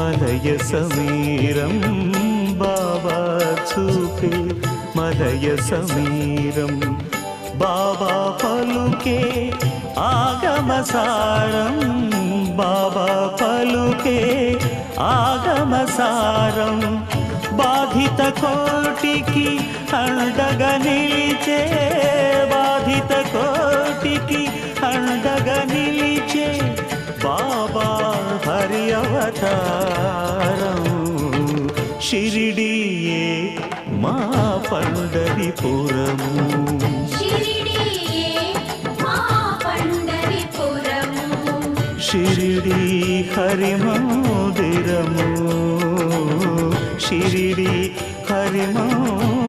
మలయ సమీరం బాబా చూపే మలయ సమీరం బాబా పలుకే ఆగమసారం బాబా పలుకే ఆగమసారం బాధిత కోటికి అండగా నిలిచే బాధిత కోటికి అండగా నిలిచే బాబా హరి అవతారం షిరిడీయే మా పండరిపురము షిరిడీ హరి మందిరము షిరిడీ హరి మందిరము